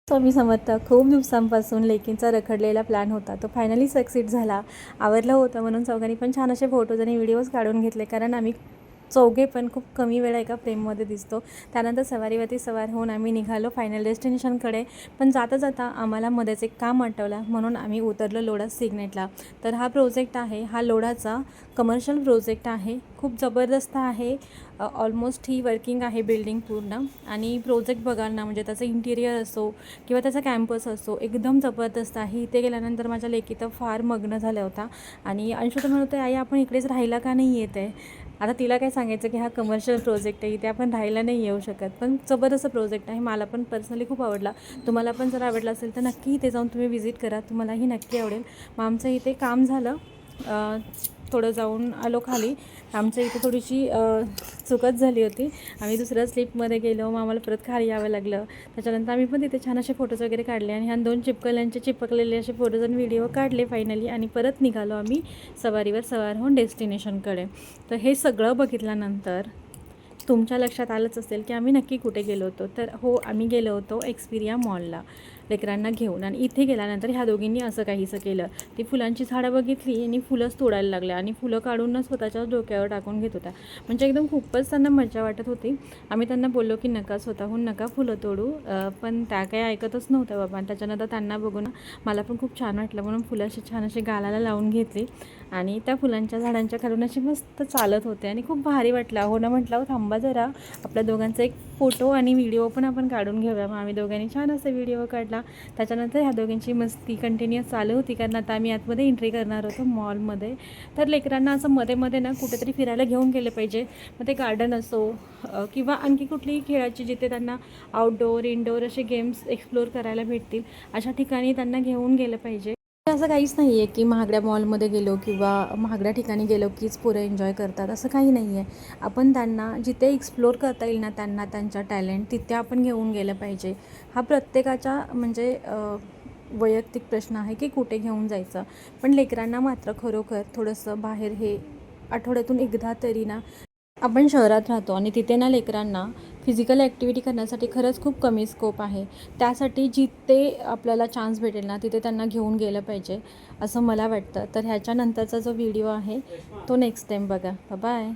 स्वामी समर्थ. खूप दिवसांपासून लेकींचा रखडलेला प्लॅन होता, तो फायनली सक्सीड झाला. आवरलं होतं म्हणून चौघांनी पण छान असे फोटोज आणि व्हिडिओज काढून घेतले, कारण आम्ही चौघे पण खूप कमी वेळा एका फ्रेममध्ये दिसतो. त्यानंतर सवारीवरती सवार होऊन आम्ही निघालो फायनल डेस्टिनेशनकडे. पण जाता जाता आम्हाला मध्येच एक काम आठवलं, म्हणून आम्ही उतरलो लोढा सिग्नेटला. तर हा प्रोजेक्ट आहे, हा लोढाचा कमर्शियल प्रोजेक्ट आहे. खूप जबरदस्त आहे. ऑलमोस्ट ही वर्किंग आहे बिल्डिंग पूर्ण. आणि प्रोजेक्ट बघाल ना, म्हणजे त्याचं इंटिरियर असो किंवा त्याचा कॅम्पस असो, एकदम जबरदस्त आहे. इथे गेल्यानंतर माझ्या लेकी तर फार मग्न झाल्या होता. आणि अंशू तर म्हणतो, आई आपण इकडेच राहायला का नाही येत आहे. आता तिला काय सांगायचं की हा कमर्शियल प्रोजेक्ट आहे, इथे आपण राहायला नाही येऊ शकत. पण जबरदस्त प्रोजेक्ट आहे, मला पण पर्सनली खूप आवडला. तुम्हाला पण जर आवडला असेल तर नक्की इथे जाऊन तुम्ही व्हिजिट करा, तुम्हालाही नक्की आवडेल. मग आमचं इथे काम झालं, थोडं जाऊन आलो खाली. आमच्या इथे थोडीशी चुकत झाली होती. आम्ही दुसऱ्या स्लिपमध्ये गेलो, मग आम्हाला परत खाली यावं लागलं. त्याच्यानंतर आम्ही पण तिथे छान असे फोटोज वगैरे काढले आणि ह्या 2 चिपकलेले असे फोटोज आणि व्हिडिओ काढले फायनली. आणि परत निघालो आम्ही सवारीवर सवार होऊन डेस्टिनेशनकडे. तर हे सगळं बघितल्यानंतर तुमच्या लक्षात आलंच असेल की आम्ही नक्की कुठे गेलो होतो. तर हो, आम्ही गेलो होतो एक्सपिरिया मॉलला लेकरांना घेऊन. आणि इथे गेल्यानंतर ह्या दोघींनी असं काहीसं केलं. ती फुलांची झाडं बघितली आणि फुलंच तोडायला लागल्या आणि फुलं काढून स्वतःच्या डोक्यावर टाकून घेत होत्या. म्हणजे एकदम खूपच त्यांना मजा वाटत होती. आम्ही त्यांना बोललो की नका, स्वतःहून नका फुलं तोडू, पण त्या काही ऐकतच नव्हत्या बाबा. त्याच्यानंतर त्यांना बघून मला पण खूप छान वाटलं, म्हणून फुलं अशी छान अशी गालाला लावून घेतली आणि त्या फुलांच्या झाडांच्या खालून अशी मस्त चालत होते आणि खूप भारी वाटलं. हो ना, म्हटलं थांबा जरा, आपल्या दोघांचा एक फोटो आणि व्हिडिओ पण आपण काढून घेऊया. मग आम्ही दोघांनी छान असा व्हिडिओ काढला. त्याच्यानंतर ह्या दोघांची मस्ती कंटिन्यूअस चालू होती, कारण आता आम्ही आतमध्ये एंट्री करणार होतो मॉलमध्ये. तर लेकरांना असं मध्ये मध्ये ना कुठेतरी फिरायला घेऊन गेले पाहिजे. मग ते गार्डन असो किंवा आणखी कुठलीही खेळाची, जिथे त्यांना आउटडोअर इनडोअर असे गेम्स एक्सप्लोअर करायला भेटतील, अशा ठिकाणी त्यांना घेऊन गेलं पाहिजे. असं काहीच नाही आहे की महागड्या मॉलमध्ये गेलो किंवा महागड्या ठिकाणी गेलो कीच पोरं एन्जॉय करतात, असं काही नाही आहे. आपण त्यांना जिथे एक्सप्लोअर करता येईल ना, त्यांना त्यांच्या टॅलेंट तिथे आपण घेऊन गेलं पाहिजे. हा प्रत्येकाचा म्हणजे वैयक्तिक प्रश्न आहे की कुठे घेऊन जायचं. पण लेकरांना मात्र खरोखर थोडंसं बाहेर, हे आठवड्यातून एकदा तरी ना, आपण शहरात राहतो आणि तिथे ना लेकरांना फिजिकल ॲक्टिव्हिटी करण्यासाठी खरंच खूप कमी स्कोप आहे. त्यासाठी जिथे आपल्याला चान्स भेटेल ना, तिथे त्यांना घेऊन गेलं पाहिजे असं मला वाटतं. तर ह्याच्यानंतरचा जो व्हिडिओ आहे तो नेक्स्ट टाईम बघा. बाय.